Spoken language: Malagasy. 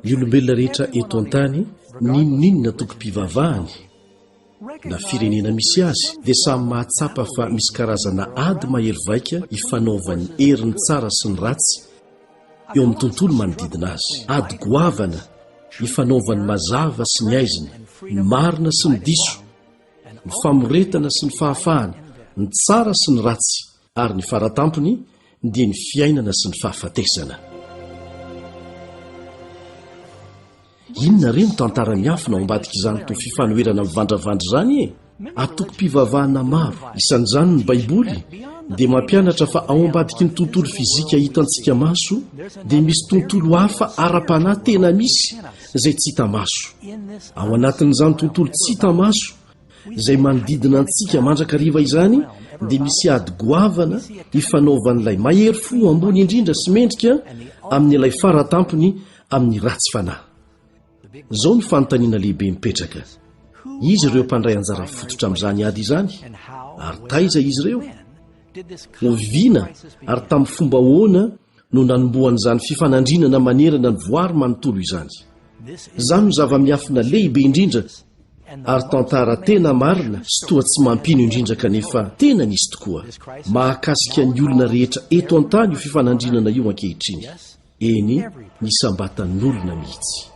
ny olombelona rehetra eto an-tany ninonina tokom-pivavahany na firenena misy azy dia samy mahatsapa fa misy karazana ady mahery vaika ifanaovan'ny heriny tsara sy ny ratsy eo amin'ny tontolo manodidina azy. Ady goavana ifanaovan'ny mazava sy ny aizina, ny marina sy ny diso, ny famoretana sy ny fahafahana, ny tsara sy ny ratsy, ary ny faratampony dia ny fiainana sy ny fahafatesana. Inona reny tantara miafina ao ambadika izany to fifanoherana mivandravandra izany e? Atoko-pivavahana maro isan'izany ny baiboly dia mampianatra fa ao ambadiky ny tontolo fizika hitantsika maso dia misy tontolo hafa ara-panahy tena misy izay tsy hita maso. Ao anatin'izany tontolo tsy hita maso izay manodidina antsika mandrakariva izany dia misy ady goavana ifanaovan'ilay mahery fo ambony indrindra sy mendrika amin'ilay faratampony amin'ny ratsy fanahy. Izao ny fanontaniana lehibe mipetraka. Izy ireo mpandray anjara fototra amin'izany ady izany? Ary taiza izy ireo? Oviana ary tamin'ny fomba hoana no nanombohan'izany fifanandrinana manerana ny voary manontolo izany. Izany no zava-miafina lehibe indrindra ary tantara tena marina sy toa tsy mampino indrindra kanefa tena nisy tokoa. Mahakasika ny olona rehetra eto an-tany io fifanandrinana io ankehitriny. Eny, nisambatan'olona mihitsy.